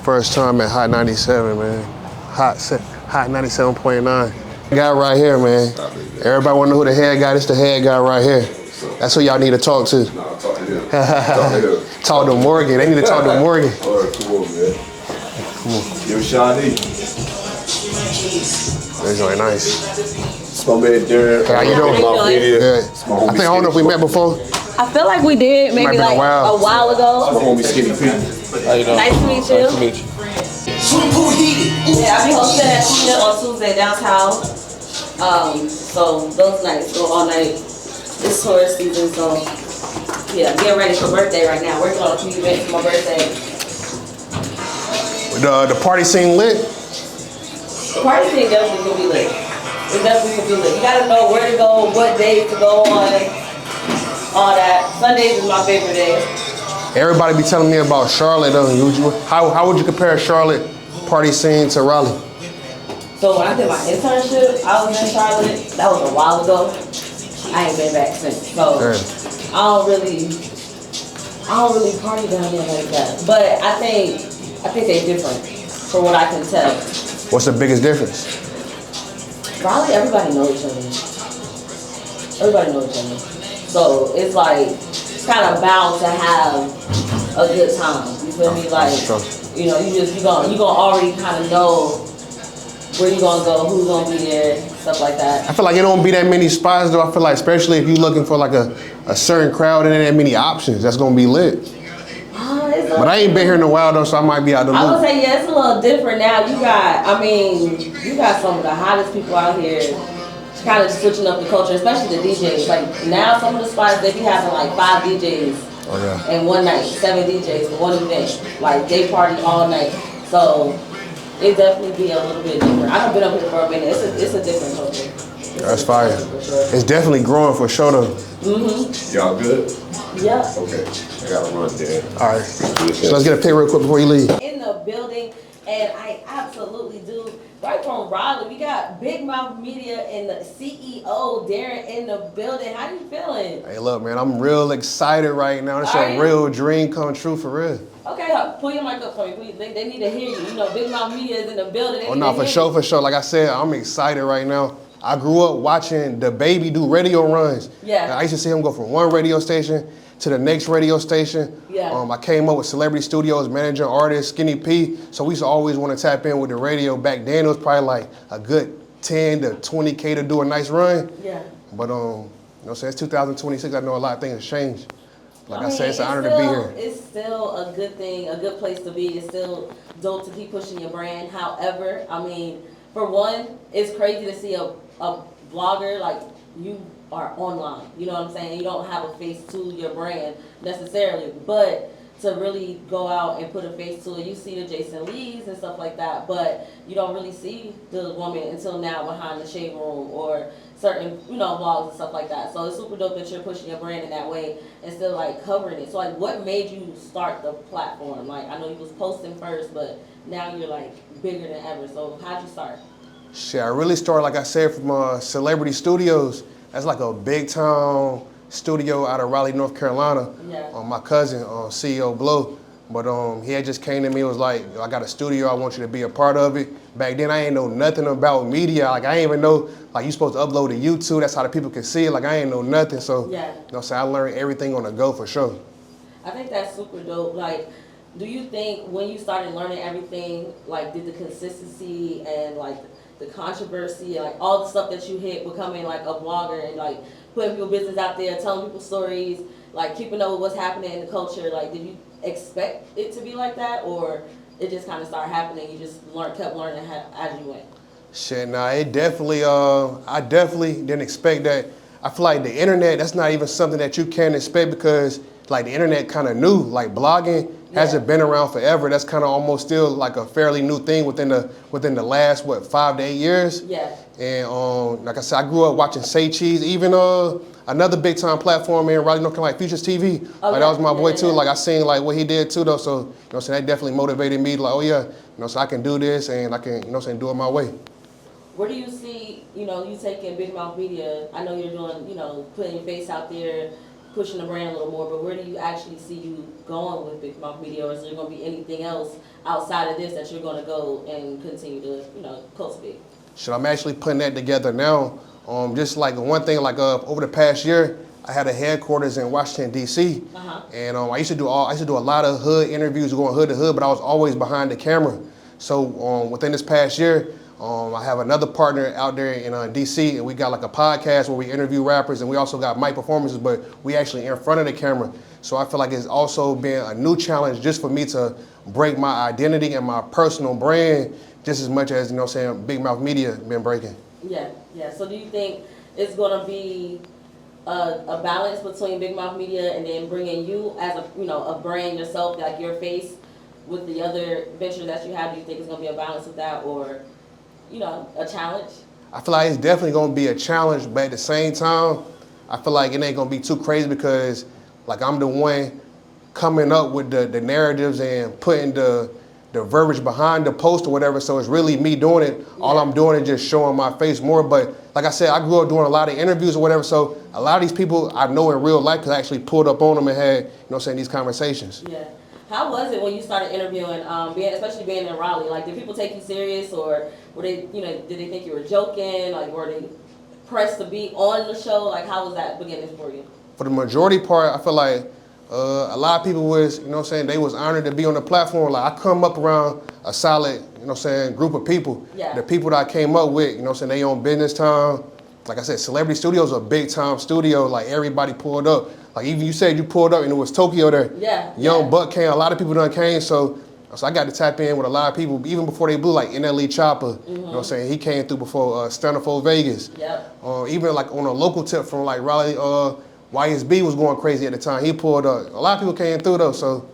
First time at Hot 97, man. Hot 97.9. Guy right here, man. Everybody wanna know who the head guy is. The head guy right here. That's who y'all need to talk to. Nah, talk to him. Talk to him. Talk to Morgan. They need to talk to Morgan. All right, come on, man. Come on. Yo, Shawnee. That's really nice. It's my man Darren. How you doing? Yeah. I don't know if we met before. I feel like we did maybe like a while ago. My homie Skinny P. How you doing? Nice to meet you. Nice to meet you. Yeah, I be hosting at Tina on Tuesday downtown. So those nights go all night. It's tourist season, so yeah, getting ready for birthday right now. Working on a few events for my birthday. The party scene lit? The party scene definitely can be lit. It definitely can be lit. You gotta know where to go, what days to go on, all that. Sundays is my favorite day. Everybody be telling me about Charlotte. How would you compare Charlotte party scene to Raleigh? So when I did my internship, I was in Charlotte. That was a while ago. I ain't been back since. So I don't really party down there like that. But I think they're different from what I can tell. What's the biggest difference? Raleigh, everybody knows each other. Everybody knows each other. So it's like kind of bound to have a good time. You feel me? Like, you know, you gonna already kind of know where you gonna go, who's gonna be there, stuff like that. I feel like it don't be that many spots though. I feel like especially if you're looking for like a certain crowd and that many options, that's gonna be lit. But I ain't been here in a while though, so I might be out the loop. I would say, yeah, it's a little different now. You got some of the hottest people out here kind of switching up the culture, especially the DJs. Like now some of the spots, they be having like 5 DJs in one night, 7 DJs for one event. Like they party all night. So it definitely be a little bit different. I've been up here for a minute. It's a different culture. That's fire. It's definitely growing for sure though. Y'all good? Yeah. Okay. I gotta run there. All right. So let's get a pic real quick before you leave. In the building, and I absolutely do. Right from Raleigh, we got BigMouf Media and the CEO, Darren, in the building. How you feeling? Hey, look, man, I'm real excited right now. It's a real dream come true for real. Okay, pull your mic up for me, please. They need to hear you. You know, BigMouf Media is in the building. Oh, no, for sure. Like I said, I'm excited right now. I grew up watching DaBaby do radio runs. Yeah. I used to see him go from one radio station to the next radio station. Yeah. I came up with Celebrity Studios, manager, artist, Skinny P. So we used to always want to tap in with the radio. Back then, it was probably like a good 10 to 20K to do a nice run. Yeah. But, you know what I'm saying, it's 2026. I know a lot of things have changed. Like I said, it's an honor to be here. It's still a good thing, a good place to be. It's still dope to keep pushing your brand. However, I mean, for one, it's crazy to see a blogger like you are online. You know what I'm saying? You don't have a face to your brand necessarily, but to really go out and put a face to it, you see the Jason Lees and stuff like that, but you don't really see the woman until now behind the shade room or certain, blogs and stuff like that. So it's super dope that you're pushing your brand in that way and still like covering it. So like, what made you start the platform? Like, I know you was posting first, but now you're like bigger than ever. So how'd you start? Shit, I really started, like I said, from Celebrity Studios. That's like a big town studio out of Raleigh, North Carolina. Yeah. My cousin, CEO Blow, but he had just came to me and was like, I got a studio, I want you to be a part of it. Back then I ain't know nothing about media. Like I ain't even know, like you supposed to upload to YouTube, that's how the people can see it. Like I ain't know nothing, so so I learned everything on the go for sure. I think that's super dope. Like, do you think when you started learning everything, like did the consistency and like the controversy, like all the stuff that you hit, becoming like a blogger and like putting people's business out there, telling people stories, like keeping up with what's happening in the culture, like did you expect it to be like that, or it just kind of started happening, you just kept learning as you went? Shit, nah, it definitely, I definitely didn't expect that. I feel like the internet, that's not even something that you can expect because like the internet kind of new, like blogging hasn't been around forever. That's kind of almost still like a fairly new thing within the last, 5 to 8 years. Yeah. And like I said, I grew up watching Say Cheese, even another big time platform in Raleigh, North Carolina, like Futures TV. Like that was my boy too. Like I seen like what he did too though. So, so that definitely motivated me to like, oh yeah, so I can do this and I can, do it my way. Where do you see, you taking BigMouf Media? I know you're doing, putting your face out there, pushing the brand a little more, but where do you actually see you going with BigMouf Media, or is there going to be anything else outside of this that you're going to go and continue to, cultivate? Shit, I'm actually putting that together now. Just like one thing, like over the past year, I had a headquarters in Washington D.C. And I used to do a lot of hood interviews, going hood to hood, but I was always behind the camera. So within this past year, I have another partner out there in D.C. and we got like a podcast where we interview rappers, and we also got mic performances, but we actually in front of the camera. So I feel like it's also been a new challenge just for me to break my identity and my personal brand just as much as, BigMouf Media been breaking. Yeah. So do you think it's going to be a balance between BigMouf Media and then bringing you as a brand yourself, like your face, with the other ventures that you have? Do you think it's going to be a balance with that, or a challenge? I feel like it's definitely going to be a challenge, but at the same time, I feel like it ain't going to be too crazy because like I'm the one coming up with the narratives and putting the verbiage behind the post or whatever, so it's really me doing it. Yeah. All I'm doing is just showing my face more, but like I said, I grew up doing a lot of interviews or whatever, so a lot of these people I know in real life because I actually pulled up on them and had, these conversations. Yeah. How was it when you started interviewing, especially being in Raleigh? Like, did people take you serious, or were they, did they think you were joking? Like, were they pressed to be on the show? Like, how was that beginning for you? For the majority part, I feel like a lot of people was, they was honored to be on the platform. Like, I come up around a solid, group of people. Yeah. The people that I came up with, they own business time. Like I said, Celebrity Studios a big time studio. Like, everybody pulled up. Like, even you said you pulled up and it was Tokyo there. Yeah. Young Buck came, a lot of people done came, so I got to tap in with a lot of people, even before they blew, like NLE Chopper, he came through before Stunner 4 Vegas. Yep. Even like on a local tip from like Raleigh, YSB was going crazy at the time. He pulled up. A lot of people came through though, so.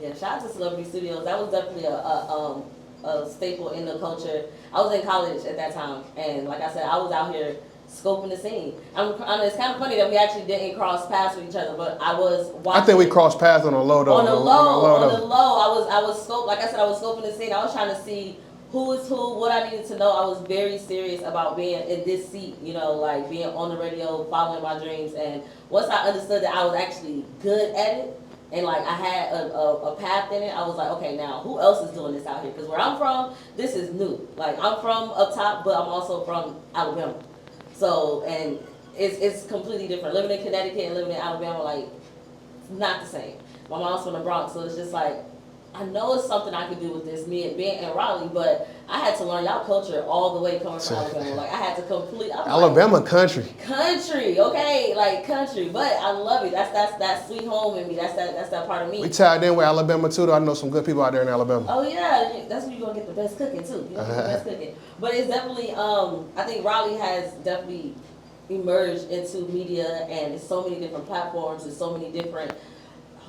Yeah, shout out to Celebrity Studios. That was definitely a staple in the culture. I was in college at that time, and like I said, I was out here scoping the scene. It's kind of funny that we actually didn't cross paths with each other, but I was watching. I think we crossed paths on the low though. On the low, I was scoping the scene. I was trying to see who is who, what I needed to know. I was very serious about being in this seat, like being on the radio, following my dreams. And once I understood that I was actually good at it, and like I had a path in it, I was like, okay, now who else is doing this out here? Because where I'm from, this is new. Like, I'm from up top, but I'm also from Alabama. So, and it's completely different. Living in Connecticut and living in Alabama, like, not the same. My mom's from the Bronx, so it's just like, I know it's something I could do with this, me being in Raleigh, but I had to learn y'all culture all the way coming from Alabama. Like, I had to Alabama country. Country, okay, like country, but I love it. That's that sweet home in me. That's that part of me. We tied in with Alabama too, though. I know some good people out there in Alabama. Oh yeah, that's when you're gonna get the best cooking too. You're gonna get the best cooking. But it's definitely, I think Raleigh has definitely emerged into media, and it's so many different platforms, and so many different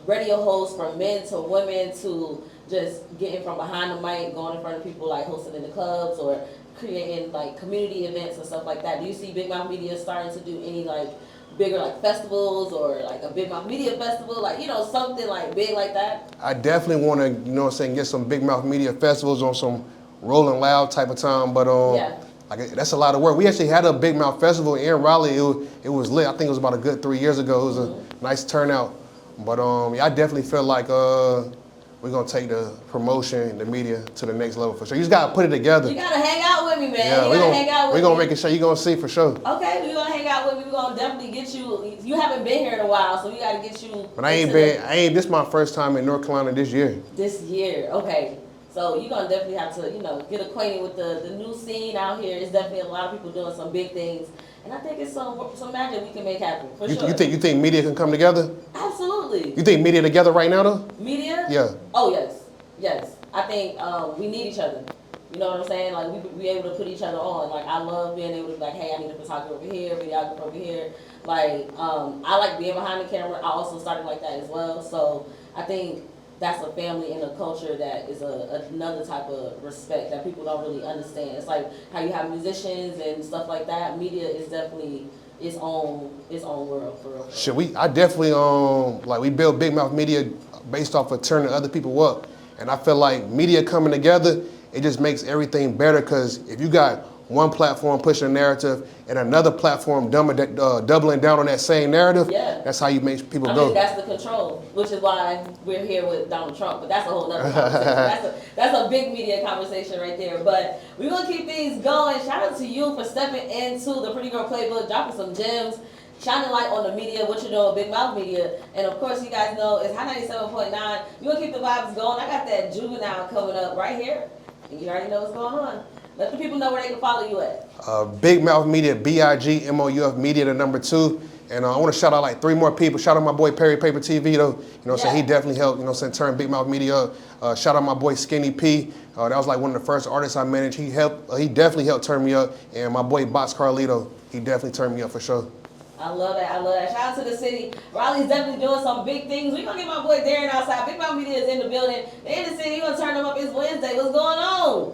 radio hosts, from men to women, to just getting from behind the mic, going in front of people, like hosting in the clubs or creating like community events and stuff like that. Do you see BigMouf Media starting to do any like bigger like festivals, or like a BigMouf Media festival, like something like big like that? I definitely want to get some BigMouf Media festivals on some Rolling Loud type of time, but yeah. Like, that's a lot of work. We actually had a BigMouf festival in Raleigh. It was lit. I think it was about a good 3 years ago. It was a nice turnout. But yeah, I definitely feel like we're gonna take the promotion, the media to the next level for sure. You just gotta put it together. You gotta hang out with me, man. Yeah, we're gonna make it sure you're gonna see for sure. Okay, we're gonna hang out with me. We're gonna definitely get you. You haven't been here in a while, so we gotta get you. But this is my first time in North Carolina this year. This year, okay. So you're gonna definitely have to, get acquainted with the new scene out here. It's definitely a lot of people doing some big things. And I think it's some magic we can make happen, for sure. You think media can come together? Absolutely. You think media together right now, though? Media? Yeah. Oh, yes. I think we need each other. You know what I'm saying? Like, we be able to put each other on. Like, I love being able to be like, hey, I need a photographer over here, videographer over here. Like, I like being behind the camera. I also started like that as well. So I think that's a family and a culture that is another type of respect that people don't really understand. It's like how you have musicians and stuff like that. Media is definitely its own world, for real. Shit, I definitely we build BigMouf Media based off of turning other people up, and I feel like media coming together, it just makes everything better. Because if you got one platform pushing a narrative and another platform doubling down on that same narrative, Yeah. that's how you make people I go. mean, that's the control, which is why we're here with Donald Trump. But that's a whole nother conversation. That's a big media conversation right there. But we're going to keep things going. Shout out to you for stepping into the Pretty Girl Playbook, dropping some gems, shining light on the media, what you know of Big Mouth Media. And of course, you guys know it's High 97.9. We're going to keep the vibes going. I got that Juvenile coming up right here. And you already know what's going on. Let the people know where they can follow you at. BigMouf Media, BigMouf Media, the number 2. And I want to shout out like 3 more people. Shout out my boy Perry Paper TV though. You know what I'm saying? He definitely helped, you know what I'm saying, turn BigMouf Media up. Shout out my boy Skinny P. That was like one of the first artists I managed. He definitely helped turn me up. And my boy Box Carlito, he definitely turned me up for sure. I love that. I love that. Shout out to the city. Raleigh's definitely doing some big things. We're going to get my boy Darren outside. Big Mouth Media is in the building. They're in the city. We're going to turn them up. It's Wednesday. What's going on?